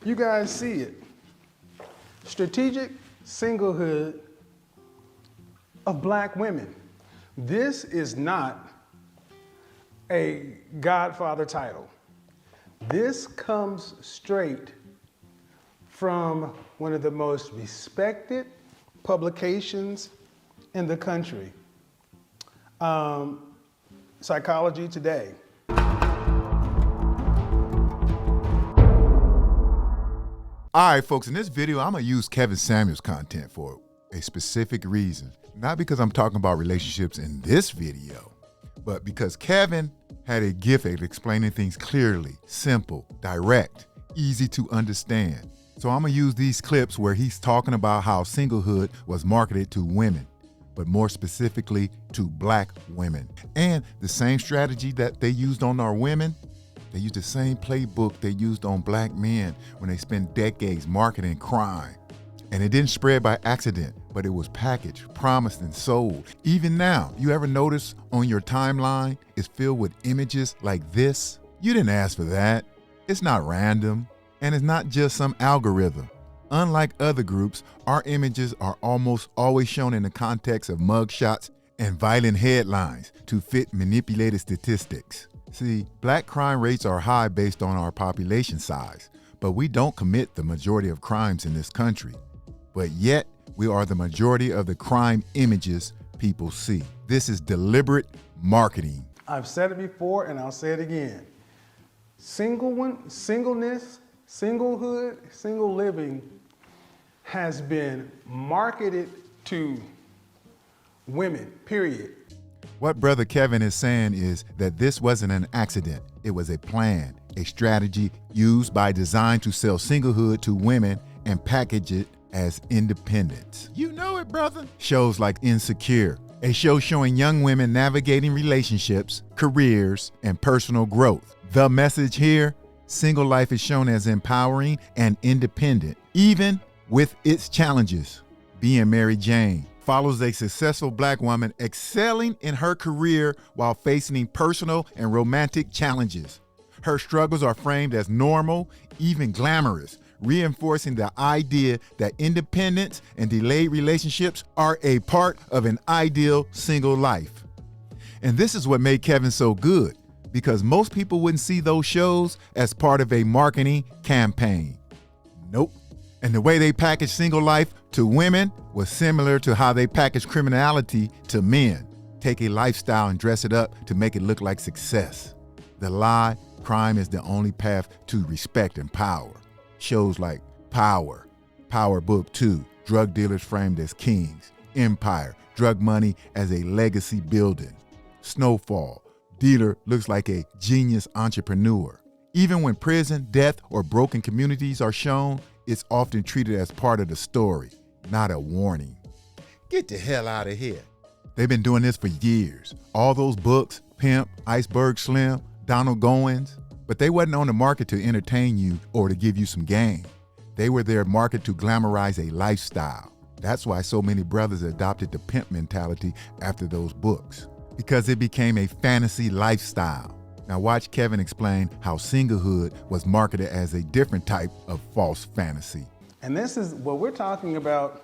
You guys see it. Strategic singlehood of black women. This is not a Godfather title. This comes straight from one of the most respected publications in the country, Psychology Today. All right, folks, in this video, I'm gonna use Kevin Samuels' content for a specific reason. Not because I'm talking about relationships in this video, but because Kevin had a gift at explaining things clearly, simple, direct, easy to understand. So I'm gonna use these clips where he's talking about how singlehood was marketed to women, but more specifically to black women. And the same strategy that they used on our women, they used the same playbook they used on black men when they spent decades marketing crime. And it didn't spread by accident, but it was packaged, promised, and sold. Even now, you ever notice on your timeline it's filled with images like this? You didn't ask for that. It's not random, and it's not just some algorithm. Unlike other groups, our images are almost always shown in the context of mugshots and violent headlines to fit manipulated statistics. See, black crime rates are high based on our population size, but we don't commit the majority of crimes in this country. But yet, we are the majority of the crime images people see. This is deliberate marketing. I've said it before and I'll say it again. Singleness, singlehood, single living has been marketed to women, period. What Brother Kevin is saying is that this wasn't an accident. It was a plan, a strategy used by design to sell singlehood to women and package it as independence. You know it, brother. Shows like Insecure, a show showing young women navigating relationships, careers, and personal growth. The message here, single life is shown as empowering and independent, even with its challenges. Being Mary Jane follows a successful black woman excelling in her career while facing personal and romantic challenges. Her struggles are framed as normal, even glamorous, reinforcing the idea that independence and delayed relationships are a part of an ideal single life. And this is what made Kevin so good, because most people wouldn't see those shows as part of a marketing campaign. Nope. And the way they packaged single life to women was similar to how they package criminality to men. Take a lifestyle and dress it up to make it look like success. The lie, crime is the only path to respect and power. Shows like Power, Power Book 2, drug dealers framed as kings. Empire, drug money as a legacy building. Snowfall, dealer looks like a genius entrepreneur. Even when prison, death, or broken communities are shown, it's often treated as part of the story, not a warning. Get the hell out of here. They've been doing this for years. All those books, Pimp, Iceberg Slim, Donald Goins, but they wasn't on the market to entertain you or to give you some game. They were there market to glamorize a lifestyle. That's why so many brothers adopted the pimp mentality after those books, because it became a fantasy lifestyle. Now watch Kevin explain how singlehood was marketed as a different type of false fantasy. And this is what we're talking about,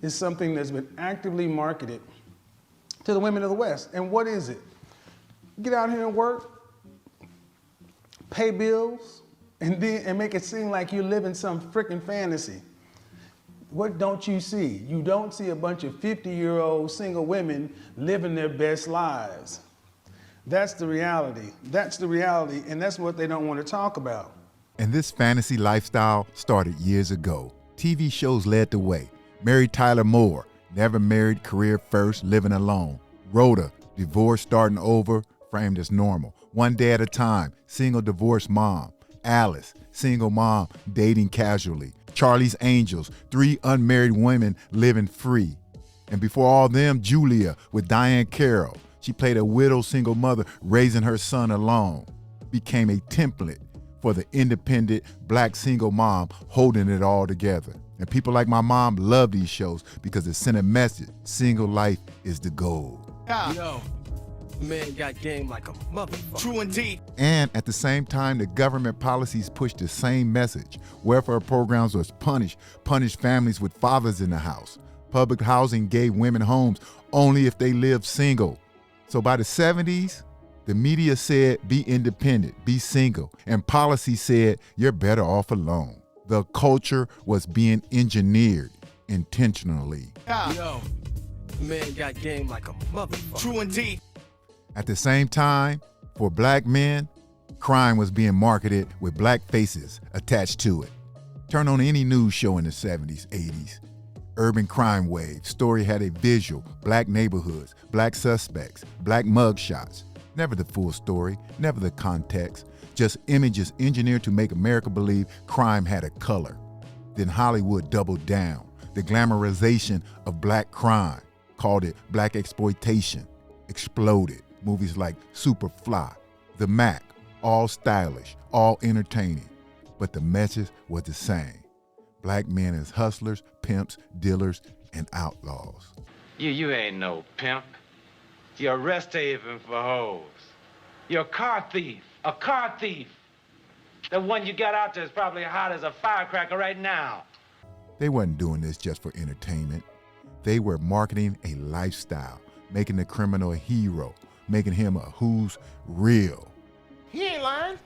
is something that's been actively marketed to the women of the West. And what is it? Get out here and work, pay bills, and make it seem like you live in some freaking fantasy. What don't you see? You don't see a bunch of 50-year-old single women living their best lives. That's the reality. That's the reality, and that's what they don't want to talk about. And this fantasy lifestyle started years ago. TV shows led the way. Mary Tyler Moore, never married, career first, living alone. Rhoda, divorce starting over, framed as normal. One day at a time, single divorced mom. Alice, single mom, dating casually. Charlie's Angels, 3 unmarried women living free. And before all them, Julia with Diane Carroll. She played a widow single mother raising her son alone. Became a template for the independent black single mom holding it all together. And people like my mom love these shows because it sent a message. Single life is the goal. Yo, Man got game like a motherfucker. True indeed. And at the same time, the government policies pushed the same message. Welfare programs was punished families with fathers in the house. Public housing gave women homes only if they lived single. So by the 70s, the media said, be independent, be single. And policy said, you're better off alone. The culture was being engineered intentionally. Yo, man got game like a motherfucker. True indeed. At the same time, for black men, crime was being marketed with black faces attached to it. Turn on any news show in the 70s, 80s. Urban crime wave, story had a visual, black neighborhoods, black suspects, black mugshots. Never the full story, never the context, just images engineered to make America believe crime had a color. Then Hollywood doubled down. The glamorization of black crime, called it black exploitation, exploded. Movies like Superfly, The Mac, all stylish, all entertaining. But the message was the same. Black men as hustlers, pimps, dealers, and outlaws. You ain't no pimp. You're a rest haven for hoes. You're a car thief. A car thief. The one you got out there is probably hot as a firecracker right now. They wasn't doing this just for entertainment. They were marketing a lifestyle, making the criminal a hero, making him a who's real. He ain't lying.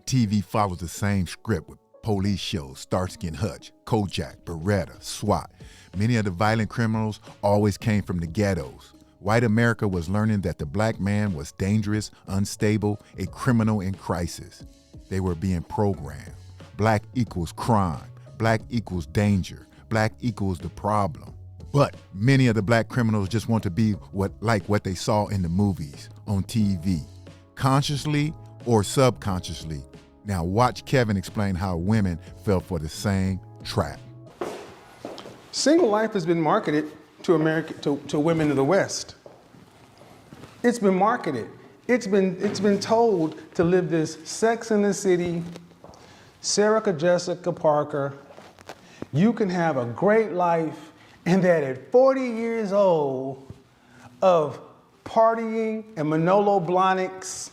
TV follows the same script with police shows, Starsky and Hutch, Kojak, Beretta, SWAT. Many of the violent criminals always came from the ghettos. White America was learning that the black man was dangerous, unstable, a criminal in crisis. They were being programmed. Black equals crime. Black equals danger. Black equals the problem. But many of the black criminals just want to be what they saw in the movies, on TV, consciously or subconsciously. Now watch Kevin explain how women fell for the same trap. Single life has been marketed to women of the West. It's been marketed. It's been told to live this Sex in the City, Sarah Jessica Parker. You can have a great life, and that at 40 years old of partying and Manolo Blahniks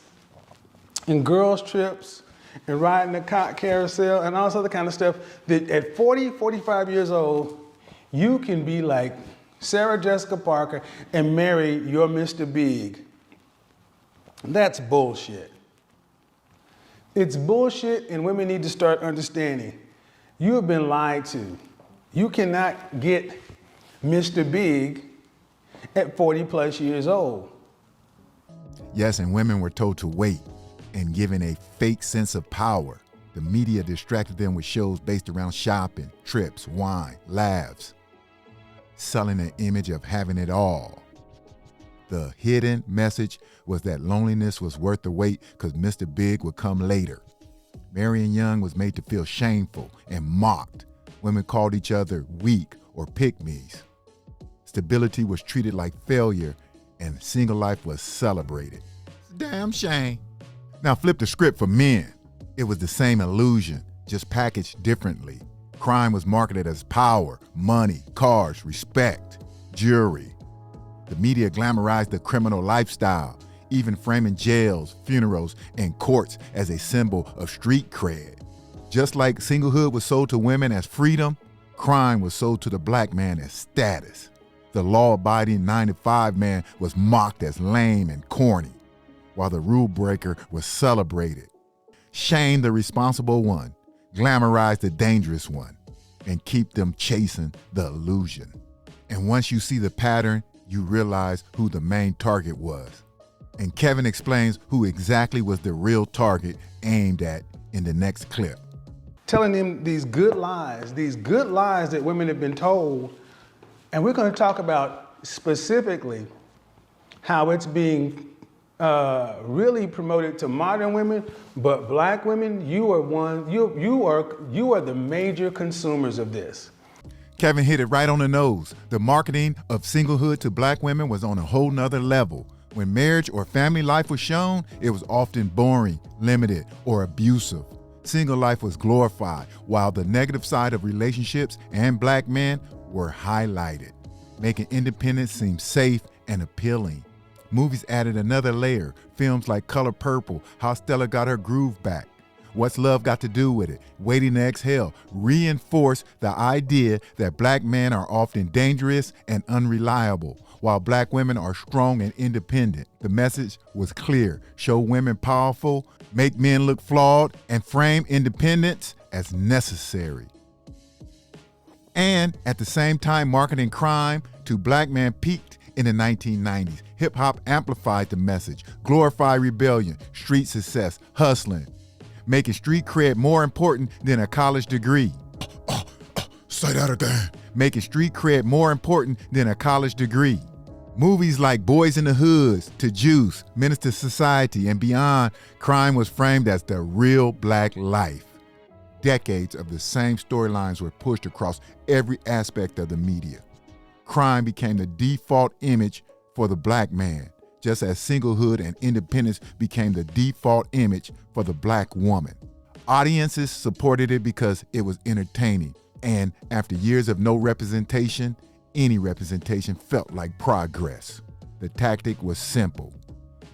and girls trips and riding the carousel and all this other kind of stuff, that at 40, 45 years old, you can be like Sarah Jessica Parker and marry your Mr. Big. That's bullshit. It's bullshit, and women need to start understanding. You have been lied to. You cannot get Mr. Big at 40 plus years old. Yes, and women were told to wait and given a fake sense of power. The media distracted them with shows based around shopping, trips, wine, laughs, selling an image of having it all. The hidden message was that loneliness was worth the wait because Mr. Big would come later. Marion Young was made to feel shameful and mocked. Women called each other weak or pick-me's. Stability was treated like failure, and single life was celebrated. It's a damn shame. Now flip the script for men. It was the same illusion, just packaged differently. Crime was marketed as power, money, cars, respect, jewelry. The media glamorized the criminal lifestyle, even framing jails, funerals, and courts as a symbol of street cred. Just like singlehood was sold to women as freedom, crime was sold to the black man as status. The law-abiding 9-to-5 man was mocked as lame and corny, while the rule breaker was celebrated. Shame the responsible one, glamorize the dangerous one, and keep them chasing the illusion. And once you see the pattern, you realize who the main target was. And Kevin explains who exactly was the real target aimed at in the next clip. Telling them these good lies that women have been told. And we're going to talk about specifically how it's being really promoted to modern women, but black women, you are the major consumers of this. Kevin hit it right on the nose. The marketing of singlehood to black women was on a whole nother level. When marriage or family life was shown, it was often boring, limited, or abusive. Single life was glorified, while the negative side of relationships and black men were highlighted, making independence seem safe and appealing. Movies added another layer. Films like Color Purple, How Stella Got Her Groove Back, What's Love Got to Do with It, Waiting to Exhale, reinforced the idea that black men are often dangerous and unreliable, while black women are strong and independent. The message was clear: show women powerful, make men look flawed, and frame independence as necessary. And at the same time, marketing crime to black men peaked in the 1990s. Hip-hop amplified the message, glorified rebellion, street success, hustling, making street cred more important than a college degree. Say that again. Making street cred more important than a college degree. Movies like Boys in the Hoods, To Juice, Menace to Society, and beyond, crime was framed as the real black life. Decades of the same storylines were pushed across every aspect of the media. Crime became the default image for the black man, just as singlehood and independence became the default image for the black woman. Audiences supported it because it was entertaining, and after years of no representation, any representation felt like progress. The tactic was simple: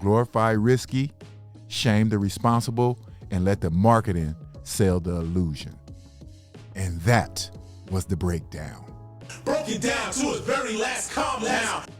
glorify risky, shame the responsible, and let the marketing sell the illusion. And that was the breakdown. Broke it down to its very last compound.